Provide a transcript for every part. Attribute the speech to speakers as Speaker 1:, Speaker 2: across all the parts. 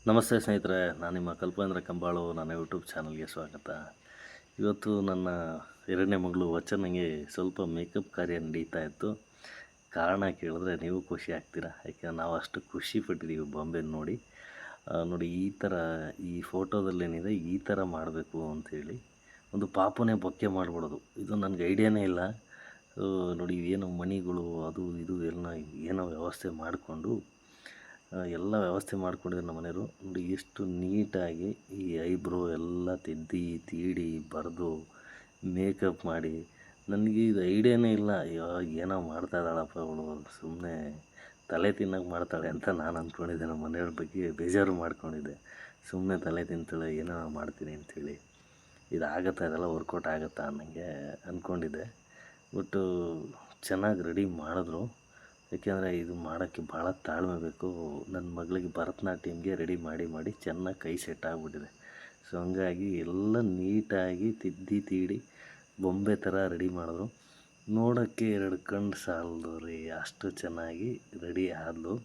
Speaker 1: ನಮಸ್ತೆ ಸ್ನೇಹಿತರೆ, ನಾನು ನಿಮ್ಮ ಕಲ್ಪೇಂದ್ರ ಕಂಬಾಳು. ನನ್ನ ಯೂಟ್ಯೂಬ್ ಚಾನಲ್ಗೆ ಸ್ವಾಗತ. ಇವತ್ತು ನನ್ನ ಎರಡನೇ ಮಗಳು ವಚನಿಗೆ ಸ್ವಲ್ಪ ಮೇಕಪ್ ಕಾರ್ಯ ನಡೀತಾ ಇತ್ತು. ಕಾರಣ ಕೇಳಿದ್ರೆ ನೀವು ಖುಷಿ ಆಗ್ತೀರಾ, ಯಾಕೆಂದ್ರೆ ನಾವು ಅಷ್ಟು ಖುಷಿ ಪಟ್ಟಿದ್ದೀವಿ ಬೊಂಬೆ ನೋಡಿ. ನೋಡಿ ಈ ಥರ ಈ ಫೋಟೋದಲ್ಲೇನಿದೆ ಈ ಥರ ಮಾಡಬೇಕು ಅಂಥೇಳಿ ಒಂದು ಪಾಪನೇ ಬೊಕ್ಕೆ ಮಾಡಿಬಿಡೋದು. ಇದು ನನಗೆ ಐಡಿಯಾನೇ ಇಲ್ಲ. ನೋಡಿ ಏನೋ ಮಣಿಗಳು ಅದು ಇದು ಏನೋ ವ್ಯವಸ್ಥೆ ಮಾಡಿಕೊಂಡು ಎಲ್ಲ ವ್ಯವಸ್ಥೆ ಮಾಡ್ಕೊಂಡಿದ್ರು ನಮ್ಮ ಮನೆಯವರು. ನೋಡಿ ಎಷ್ಟು ನೀಟಾಗಿ ಈ ಐಬ್ರೋ ಎಲ್ಲ ತಿದ್ದಿ ತೀಡಿ ಬರೆದು ಮೇಕಪ್ ಮಾಡಿ, ನನಗೆ ಇದು ಐಡಿಯಾನೇ ಇಲ್ಲ. ಅಯ್ಯೋ ಏನೋ ಮಾಡ್ತಾ ಇದ್ದಾಳಪ್ಪ ಅವಳು, ಸುಮ್ಮನೆ ತಲೆ ತಿನ್ನೋಕೆ ಮಾಡ್ತಾಳೆ ಅಂತ ನಾನು ಅಂದ್ಕೊಂಡಿದ್ದೆ. ನಮ್ಮ ಮನೆಯವ್ರ ಬಗ್ಗೆ ಬೇಜಾರು ಮಾಡ್ಕೊಂಡಿದ್ದೆ. ಸುಮ್ಮನೆ ತಲೆ ತಿಂತಾಳೆ ಏನೋ ಮಾಡ್ತೀನಿ ಅಂಥೇಳಿ. ಇದಾಗತ್ತಾ ಇದೆಲ್ಲ ವರ್ಕೌಟ್ ಆಗುತ್ತಾ ಅನ್ನಂಗೆ ಅಂದ್ಕೊಂಡಿದ್ದೆ. ಬಟ್ಟು ಚೆನ್ನಾಗಿ ರೆಡಿ ಮಾಡಿದ್ರು. ಏಕೆಂದರೆ ಇದು ಮಾಡೋಕ್ಕೆ ಭಾಳ ತಾಳ್ಮೆ ಬೇಕು. ನನ್ನ ಮಗಳಿಗೆ ಭರತನಾಟ್ಯಮ್ಗೆ ರೆಡಿ ಮಾಡಿ ಚೆನ್ನಾಗಿ ಕೈ ಸೆಟ್ ಆಗಿಬಿಟ್ಟಿದೆ. ಸೊ ಹಂಗಾಗಿ ಎಲ್ಲ ನೀಟಾಗಿ ತಿದ್ದಿ ತೀಡಿ ಬೊಂಬೆ ಥರ ರೆಡಿ ಮಾಡಿದ್ರು. ನೋಡೋಕ್ಕೆ ಎರಡು ಕಣ್ಣು ಸಾಲದು ರೀ, ಅಷ್ಟು ಚೆನ್ನಾಗಿ ರೆಡಿ ಆದಳು.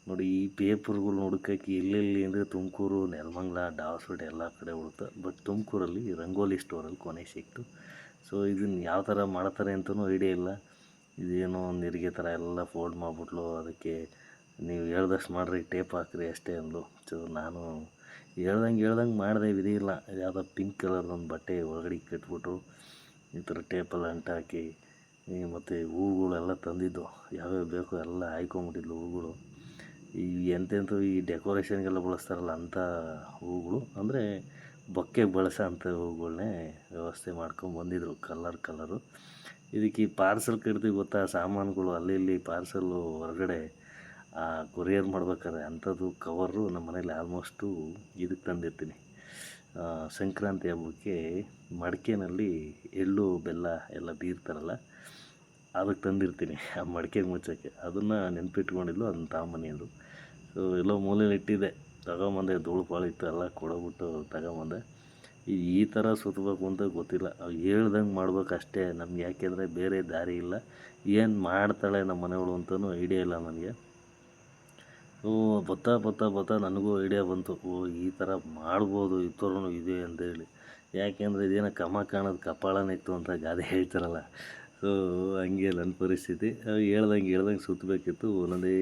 Speaker 1: ನೋಡಿ ಈ ಪೇಪರ್ಗಳು ಹುಡ್ಕೋಕ್ಕೆ ಎಲ್ಲೆಲ್ಲಿ ಅಂದರೆ ತುಮಕೂರು, ನೆಲಮಂಗಲ, ಡಾವಸ್ಪೇಟೆ ಎಲ್ಲ ಕಡೆ ಹುಡುಕ್ತಾ, ಬಟ್ ತುಮಕೂರಲ್ಲಿ ರಂಗೋಲಿ ಸ್ಟೋರಲ್ಲಿ ಕೊನೆಗೆ ಸಿಕ್ತು. ಸೊ ಇದನ್ನು ಯಾವ ಥರ ಮಾಡ್ತಾರೆ ಅಂತಲೂ ಐಡಿಯಾ ಇಲ್ಲ. ಇದೇನೋ ನೆರಿಗೆ ಥರ ಎಲ್ಲ ಫೋಲ್ಡ್ ಮಾಡಿಬಿಟ್ಲು. ಅದಕ್ಕೆ ನೀವು ಹೇಳ್ದಷ್ಟು ಮಾಡಿರಿ, ಟೇಪ್ ಹಾಕ್ರಿ ಅಷ್ಟೇ ಅಂದ್ಲು. ಸೊ ನಾನು ಹೇಳ್ದಂಗೆ ಮಾಡಿದೆ, ವಿಧಿ ಇಲ್ಲ. ಯಾವುದೋ ಪಿಂಕ್ ಕಲರ್ದೊಂದು ಬಟ್ಟೆ ಒಳಗಡೆ ಕಟ್ಬಿಟ್ಟು ಈ ಥರ ಟೇಪಲ್ಲಿ ಅಂಟಾಕಿ, ಮತ್ತು ಹೂಗಳೆಲ್ಲ ತಂದಿದ್ದು ಯಾವ್ಯಾವ ಬೇಕೋ ಎಲ್ಲ ಆಯ್ಕೊಂಬಿಟ್ಟಿದ್ಲು ಹೂಗಳು. ಈ ಎಂತೆಂಥವು ಈ ಡೆಕೋರೇಷನ್ಗೆಲ್ಲ ಬಳಸ್ತಾರಲ್ಲ ಅಂಥ ಹೂಗಳು, ಅಂದರೆ ಬೊಕ್ಕೆ ಬಳಸೋ ಅಂಥ ಹೂಗಳನ್ನೇ ವ್ಯವಸ್ಥೆ ಮಾಡ್ಕೊಂಬಂದಿದ್ರು ಕಲರು. ಇದಕ್ಕೆ ಈ ಪಾರ್ಸಲ್ ಕಟ್ತೀವಿ ಗೊತ್ತಾ, ಸಾಮಾನುಗಳು ಅಲ್ಲಿ ಇಲ್ಲಿ ಪಾರ್ಸಲ್ಲು ಹೊರಗಡೆ ಕೊರಿಯರ್ ಮಾಡ್ಬೇಕಾದ್ರೆ ಅಂಥದ್ದು ಕವರು ನಮ್ಮ ಮನೇಲಿ ಆಲ್ಮೋಸ್ಟು ಇದಕ್ಕೆ ತಂದಿರ್ತೀನಿ. ಸಂಕ್ರಾಂತಿ ಹಬ್ಬಕ್ಕೆ ಮಡಿಕೆನಲ್ಲಿ ಎಳ್ಳು ಬೆಲ್ಲ ಎಲ್ಲ ಬೀರ್ತಾರಲ್ಲ, ಅದಕ್ಕೆ ತಂದಿರ್ತೀನಿ ಆ ಮಡಿಕೆಗೆ ಮುಚ್ಚೋಕ್ಕೆ. ಅದನ್ನು ನೆನಪಿಟ್ಕೊಂಡಿದ್ಲು, ಅದನ್ನು ತಗೊಂಬನ್ನಿ ಅಂದರು. ಸೊ ಎಲ್ಲೋ ಮೂಲೆಯಲ್ಲಿ ಇಟ್ಟಿದ್ದೆ, ತಗೊಂಬಂದೆ. ಧೂಳು ಪಾಳಿತ್ತು ಎಲ್ಲ ಕೊಡೋಬಿಟ್ಟು ತಗೊಂಬಂದೆ. ಈ ಥರ ಸುತ್ತಬೇಕು ಅಂತ ಗೊತ್ತಿಲ್ಲ, ಹೇಳ್ದಂಗೆ ಮಾಡ್ಬೇಕಷ್ಟೇ ನಮ್ಗೆ. ಯಾಕೆಂದರೆ ಬೇರೆ ದಾರಿ ಇಲ್ಲ. ಏನು ಮಾಡ್ತಾಳೆ ನಮ್ಮ ಮನೆಯವಳು ಅಂತಲೂ ಐಡಿಯಾ ಇಲ್ಲ ನನಗೆ. ಬತ್ತಾ ನನಗೂ ಐಡಿಯಾ ಬಂತು, ಈ ಥರ ಮಾಡ್ಬೋದು, ಈ ಥರನೂ ಇದೆ ಅಂತೇಳಿ. ಯಾಕೆಂದರೆ ಇದೇನೋ ಕಮ ಕಾಣೋದು ಕಪಾಳನಿತ್ತು ಅಂತ ಗಾದೆ ಹೇಳ್ತಾರಲ್ಲ. ಸೊ ಹಂಗೆ ನನ್ನ ಪರಿಸ್ಥಿತಿ. ಹೇಳ್ದಂಗೆ ಸುತ್ತಬೇಕಿತ್ತು. ಒಂದೊಂದೇ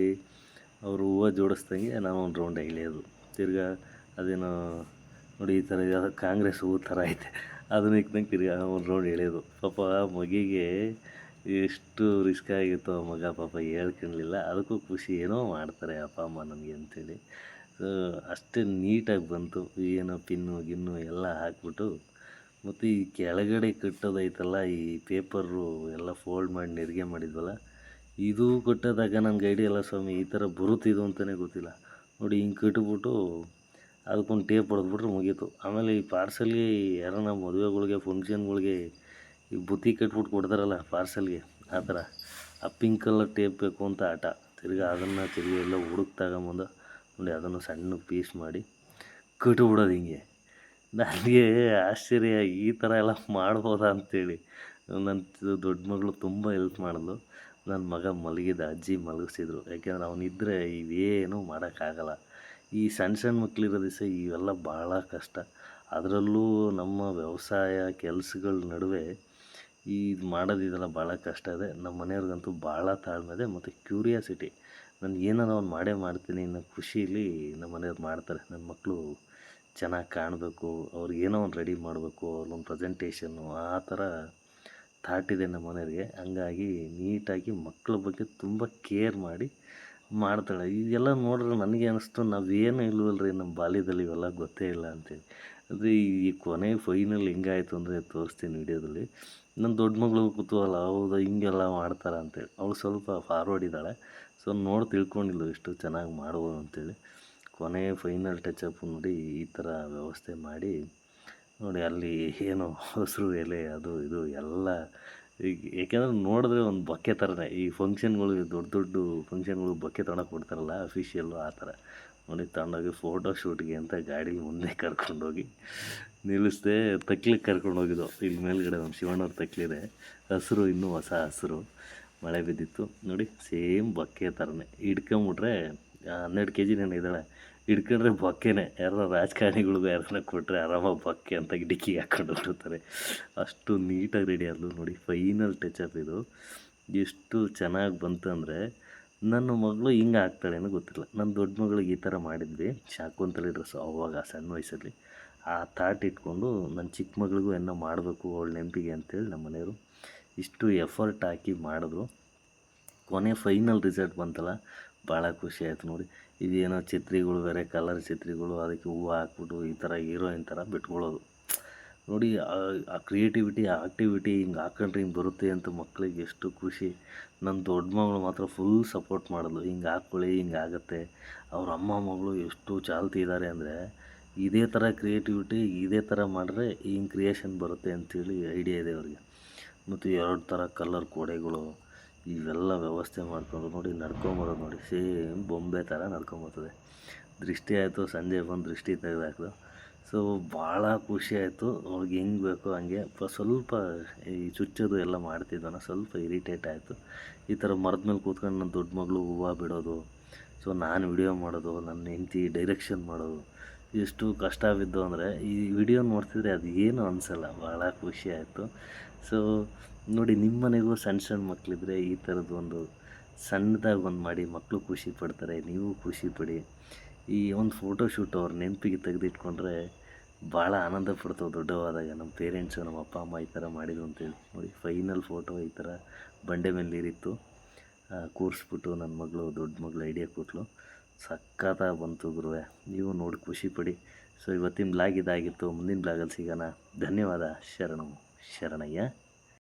Speaker 1: ಅವರು ಹೂವು ಜೋಡಿಸ್ದಂಗೆ ನಾನು ಒಂದು ರೌಂಡ್ ಎಳೆಯೋದು. ತಿರ್ಗಾ ಅದೇನೋ ನೋಡಿ ಈ ಥರ ಯಾವುದೋ ಕಾಂಗ್ರೆಸ್ ಹೂವು ಥರ ಐತೆ, ಅದನ್ನ ಇಕ್ದಂಗೆ ತಿರ್ಗಾ ಒಂದು ರೌಂಡ್ ಎಳೆಯೋದು. ಪಾಪ ಮಗಿಗೆ ಎಷ್ಟು ರಿಸ್ಕ್ ಆಗಿತ್ತು. ಆ ಮಗ ಪಾಪ ಹೇಳ್ಕೊಳ್ಳಿಲ್ಲ. ಅದಕ್ಕೂ ಖುಷಿ, ಏನೋ ಮಾಡ್ತಾರೆ ಅಪ್ಪ ಅಮ್ಮ ನನಗೆ ಅಂಥೇಳಿ. ಅಷ್ಟೇ ನೀಟಾಗಿ ಬಂತು. ಏನೋ ಗಿನ್ನು ಎಲ್ಲ ಹಾಕ್ಬಿಟ್ಟು, ಮತ್ತು ಈ ಕೆಳಗಡೆ ಕಟ್ಟೋದೈತಲ್ಲ, ಈ ಪೇಪರು ಎಲ್ಲ ಫೋಲ್ಡ್ ಮಾಡಿ ನೆರಿಗೆ ಮಾಡಿದ್ವಲ್ಲ, ಇದು ಕಟ್ಟೋದಾಗ ನನಗೆ ಐಡಿಯಾ ಇಲ್ಲ ಸ್ವಾಮಿ. ಈ ಥರ ಬರುತ್ತಿದ್ದು ಅಂತಲೇ ಗೊತ್ತಿಲ್ಲ. ನೋಡಿ ಹಿಂಗೆ ಕಟ್ಬಿಟ್ಟು ಅದಕ್ಕೊಂದು ಟೇಪ್ ಹೊಡೆದ್ಬಿಟ್ರೆ ಮುಗೀತು. ಆಮೇಲೆ ಈ ಪಾರ್ಸಲ್ಗೆ ಯಾರನ್ನ ಮದುವೆಗಳಿಗೆ ಫಂಕ್ಷನ್ಗಳಿಗೆ ಈ ಬುತ್ತಿ ಕಟ್ಬಿಟ್ಟು ಕೊಡ್ತಾರಲ್ಲ ಪಾರ್ಸಲ್ಗೆ, ಆ ಥರ ಆ ಪಿಂಕ್ ಕಲರ್ ಟೇಪ್ ಬೇಕು ಅಂತ ಆಟ. ತಿರ್ಗಿ ಅದನ್ನು ಎಲ್ಲ ಹುಡುಕಿ ತಗೊಂಬಂದು ನೋಡಿ ಅದನ್ನು ಸಣ್ಣ ಪೀಸ್ ಮಾಡಿ ಕಟ್ಬಿಡೋದು ಹಿಂಗೆ. ನನಗೆ ಆಶ್ಚರ್ಯ, ಈ ಥರ ಎಲ್ಲ ಮಾಡ್ಬೋದಾ ಅಂಥೇಳಿ. ನನ್ನ ದೊಡ್ಡ ಮಗಳು ತುಂಬ ಹೆಲ್ಪ್ ಮಾಡಿದ್ಲು. ನನ್ನ ಮಗ ಮಲಗಿದ, ಅಜ್ಜಿ ಮಲಗಿಸಿದ್ರು. ಯಾಕೆಂದ್ರೆ ಅವನಿದ್ದರೆ ಇವೇನೂ ಮಾಡೋಕ್ಕಾಗಲ್ಲ. ಈ ಸಣ್ಣ ಮಕ್ಕಳಿರೋ ದಿವಸ ಇವೆಲ್ಲ ಭಾಳ ಕಷ್ಟ. ಅದರಲ್ಲೂ ನಮ್ಮ ವ್ಯವಸಾಯ ಕೆಲಸಗಳ ನಡುವೆ ಇದು ಮಾಡೋದಿದೆಲ್ಲ ಭಾಳ ಕಷ್ಟ ಇದೆ. ನಮ್ಮ ಮನೆಯವ್ರಿಗಂತೂ ಭಾಳ ತಾಳ್ಮೆ ಇದೆ ಮತ್ತು ಕ್ಯೂರಿಯಾಸಿಟಿ. ನಾನು ಏನಾರ ಒಂದು ಮಾಡೇ ಮಾಡ್ತೀನಿ ಅನ್ನೋ ಖುಷೀಲಿ ನಮ್ಮ ಮನೆಯವ್ರು ಮಾಡ್ತಾರೆ. ನನ್ನ ಮಕ್ಕಳು ಚೆನ್ನಾಗಿ ಕಾಣಬೇಕು, ಅವ್ರಿಗೇನೋ ಒಂದು ರೆಡಿ ಮಾಡಬೇಕು, ಅವ್ರಿಗೊಂದು ಪ್ರೆಸೆಂಟೇಷನ್ನು, ಆ ಥರ ಥಾಟಿದೆ ನಮ್ಮ ಮನೆಯವ್ರಿಗೆ. ಹಂಗಾಗಿ ನೀಟಾಗಿ ಮಕ್ಕಳ ಬಗ್ಗೆ ತುಂಬ ಕೇರ್ ಮಾಡಿ ಮಾಡ್ತಾಳೆ. ಇದೆಲ್ಲ ನೋಡಿದ್ರೆ ನನಗೆ ಅನ್ನಿಸ್ತು, ನಾವೇನು ಇಲ್ವಲ್ರಿ ನಮ್ಮ ಬಾಲ್ಯದಲ್ಲಿ, ಇವೆಲ್ಲ ಗೊತ್ತೇ ಇಲ್ಲ ಅಂತೇಳಿ. ಅಂದರೆ ಈ ಕೊನೆಗೆ ಫೈನಲ್ ಹೆಂಗಾಯಿತು ಅಂದರೆ ತೋರಿಸ್ತೀನಿ ವೀಡಿಯೋದಲ್ಲಿ. ನನ್ನ ದೊಡ್ಡ ಮಗಳು ಕುತೂಹಲ, ಹೌದಾ ಹಿಂಗೆಲ್ಲ ಮಾಡ್ತಾರೆ ಅಂತೇಳಿ. ಅವಳು ಸ್ವಲ್ಪ ಫಾರ್ವರ್ಡ್ ಇದ್ದಾಳೆ. ಸೊ ನೋಡಿ ತಿಳ್ಕೊಂಡಿಲ್ಲ ಇಷ್ಟು ಚೆನ್ನಾಗಿ ಮಾಡ್ಬೋದು ಅಂತೇಳಿ. ಕೊನೆ ಫೈನಲ್ ಟಚಪ್ ನೋಡಿ ಈ ಥರ ವ್ಯವಸ್ಥೆ ಮಾಡಿ ನೋಡಿ, ಅಲ್ಲಿ ಏನು ಹಸಿರು ಎಲೆ ಅದು ಇದು ಎಲ್ಲ. ಈಗ ಏಕೆಂದರೆ ನೋಡಿದ್ರೆ ಒಂದು ಬೊಕ್ಕೆ ಥರನೇ. ಈ ಫಂಕ್ಷನ್ಗಳಿಗೆ ದೊಡ್ಡ ಫಂಕ್ಷನ್ಗಳು ಬೊಕ್ಕೆ ತೊಗೊಳಕ್ಕೆ ಕೊಡ್ತಾರಲ್ಲ ಅಫಿಷಿಯಲ್ಲು, ಆ ಥರ ನೋಡಿ ತಗೊಂಡೋಗಿ ಫೋಟೋ ಶೂಟ್ಗೆ ಅಂತ ಗಾಡೀಲಿ ಮುಂದೆ ಕರ್ಕೊಂಡೋಗಿ ನಿಲ್ಲಿಸ್ದೆ. ತಕ್ಲಿಗೆ ಕರ್ಕೊಂಡೋಗಿದ್ದು. ಇಲ್ಲಿ ಮೇಲ್ಗಡೆ ನಮ್ಮ ಶಿವಣ್ಣವ್ರ ತಕ್ಲಿದೆ, ಹಸಿರು, ಇನ್ನೂ ಹೊಸ ಹಸಿರು, ಮಳೆ ಬಿದ್ದಿತ್ತು ನೋಡಿ. ಸೇಮ್ ಬೊಕ್ಕೆ ಥರನೇ ಹಿಡ್ಕೊಂಬಿಟ್ರೆ 12 kg ಇದ್ದಾಳೆ. ಹಿಡ್ಕೊಂಡ್ರೆ ಬೊಕ್ಕೆನೇ. ಯಾರೋ ರಾಜಕಾರಣಿಗಳಿಗೂ ಯಾರನ್ನ ಕೊಟ್ಟರೆ ಆರಾಮಾಗಿ ಬೊಕ್ಕೆ ಅಂತ ಡಿಕ್ಕಿಗೆ ಹಾಕ್ಕೊಂಡು ಹೋಗ್ಬಿಡ್ತಾರೆ. ಅಷ್ಟು ನೀಟಾಗಿ ರೆಡಿ ಆದ್ಲು ನೋಡಿ. ಫೈನಲ್ ಟಚಪ್ ಇದು. ಎಷ್ಟು ಚೆನ್ನಾಗಿ ಬಂತಂದರೆ ನನ್ನ ಮಗಳು ಹಿಂಗೆ ಆಗ್ತಾಳೇನೋ ಗೊತ್ತಿಲ್ಲ. ನನ್ನ ದೊಡ್ಡ ಮಗಳಿಗೆ ಈ ಥರ ಮಾಡಿದ್ವಿ. ಶಾಕುಂತಲೆ ಡ್ರೆಸ್ಸು ಅವಾಗ ಸಣ್ಣ ವಯಸ್ಸಲ್ಲಿ. ಆ ಥಾಟ್ ಇಟ್ಕೊಂಡು ನನ್ನ ಚಿಕ್ಕ ಮಗಳಿಗೂ ಏನೋ ಮಾಡಬೇಕು ಅವಳ ನೆನಪಿಗೆ ಅಂತೇಳಿ ನಮ್ಮ ಮನೆಯವರು ಇಷ್ಟು ಎಫರ್ಟ್ ಹಾಕಿ ಮಾಡಿದ್ರು. ಕೊನೆ ಫೈನಲ್ ರಿಸಲ್ಟ್ ಬಂತಲ್ಲ, ಭಾಳ ಖುಷಿ ಆಯಿತು ನೋಡಿ. ಇದೇನೋ ಛತ್ರಿಗಳು ಬೇರೆ ಕಲರ್ ಛತ್ರಿಗಳು, ಅದಕ್ಕೆ ಹೂವು ಹಾಕ್ಬಿಟ್ಟು ಈ ಥರ ಹೀರೋಯಿನ್ ಥರ ಬಿಟ್ಕೊಳ್ಳೋದು ನೋಡಿ. ಆ ಕ್ರಿಯೇಟಿವಿಟಿ, ಆ ಆಕ್ಟಿವಿಟಿ ಹಿಂಗೆ ಹಾಕೊಂಡ್ರೆ ಹಿಂಗೆ ಬರುತ್ತೆ ಅಂತ ಮಕ್ಕಳಿಗೆ ಎಷ್ಟು ಖುಷಿ. ನನ್ನ ದೊಡ್ಡ ಮಗಳು ಮಾತ್ರ ಫುಲ್ ಸಪೋರ್ಟ್ ಮಾಡಿದ್ಲು. ಹಿಂಗೆ ಹಾಕ್ಕೊಳ್ಳಿ, ಹಿಂಗೆ ಆಗುತ್ತೆ. ಅವ್ರ ಅಮ್ಮ ಮಗಳು ಎಷ್ಟು ಚಾಲ್ತಿ ಇದ್ದಾರೆ ಅಂದರೆ, ಇದೇ ಥರ ಕ್ರಿಯೇಟಿವಿಟಿ ಇದೇ ಥರ ಮಾಡಿದ್ರೆ ಹಿಂಗೆ ಕ್ರಿಯೇಷನ್ ಬರುತ್ತೆ ಅಂಥೇಳಿ ಐಡಿಯಾ ಇದೆ ಅವ್ರಿಗೆ. ಮತ್ತು 2 ಥರ ಕಲರ್ ಕೊಡೆಗಳು ಇವೆಲ್ಲ ವ್ಯವಸ್ಥೆ ಮಾಡ್ಕೊಂಡು ನೋಡಿ ನಡ್ಕೊಂಬರೋದು ನೋಡಿ. ಸೇಮ್ ಬೊಂಬೆ ಥರ ನಡ್ಕೊಂಬರ್ತದೆ. ದೃಷ್ಟಿ ಆಯಿತು, ಸಂಜೆ ಬಂದು ದೃಷ್ಟಿ ತೆಗೆದಾಕ್ದು. ಸೊ ಭಾಳ ಖುಷಿ ಆಯಿತು. ಅವ್ಳಿಗೆ ಹೆಂಗೆ ಬೇಕೋ ಹಂಗೆ ಸ್ವಲ್ಪ ಈ ಚುಚ್ಚೋದು ಎಲ್ಲ ಮಾಡ್ತಿದ್ದವನ ಸ್ವಲ್ಪ ಇರಿಟೇಟ್ ಆಯಿತು. ಈ ಥರ ಮರದ ಮೇಲೆ ಕೂತ್ಕೊಂಡು ನನ್ನ ದೊಡ್ಡ ಮಗಳು ಹೂವು ಬಿಡೋದು, ಸೊ ನಾನು ವಿಡಿಯೋ ಮಾಡೋದು, ನನ್ನ ಹೆಂಡ್ತಿ ಡೈರೆಕ್ಷನ್ ಮಾಡೋದು, ಎಷ್ಟು ಕಷ್ಟ ಬಿದ್ದು ಅಂದರೆ ಈ ವಿಡಿಯೋ ನೋಡ್ತಿದ್ರೆ ಅದು ಏನು ಅನಿಸಲ್ಲ. ಭಾಳ ಖುಷಿ ಆಯಿತು. ಸೊ ನೋಡಿ, ನಿಮ್ಮ ಮನೆಗೂ ಸಣ್ಣ ಸಣ್ಣ ಮಕ್ಕಳಿದ್ರೆ ಈ ಥರದ್ದು ಒಂದು ಸಣ್ಣದಾಗಿ ಒಂದು ಮಾಡಿ ಮಕ್ಕಳು ಖುಷಿ ಪಡ್ತಾರೆ, ನೀವು ಖುಷಿ ಪಡಿ. ಈ ಒಂದು ಫೋಟೋಶೂಟ್ ಅವ್ರ ನೆನಪಿಗೆ ತೆಗೆದಿಟ್ಕೊಂಡ್ರೆ ಭಾಳ ಆನಂದ ಪಡ್ತಾವೆ ದೊಡ್ಡವಾದಾಗ. ನಮ್ಮ ಪೇರೆಂಟ್ಸು, ನಮ್ಮ ಅಪ್ಪ ಅಮ್ಮ ಈ ಥರ ಮಾಡಿದ್ರು ಅಂತೇಳಿ. ನೋಡಿ ಫೈನಲ್ ಫೋಟೋ ಈ ಥರ ಬಂಡೆ ಮೇಲೆ ನೀರಿತ್ತು ಕೂರಿಸ್ಬಿಟ್ಟು ನನ್ನ ಮಗಳು, ದೊಡ್ಡ ಮಗಳು ಐಡಿಯಾ ಕೊಟ್ಟಳು. ಸಖತ್ತಾಗಿ ಬಂತು ಗುರುವೆ. ನೀವು ನೋಡಿ ಖುಷಿ ಪಡಿ. ಸೊ ಇವತ್ತಿನ ಬ್ಲಾಗ್ ಇದಾಗಿತ್ತು. ಮುಂದಿನ ಬ್ಲಾಗಲ್ಲಿ ಸಿಗೋಣ. ಧನ್ಯವಾದ. ಶರಣಯ್ಯ.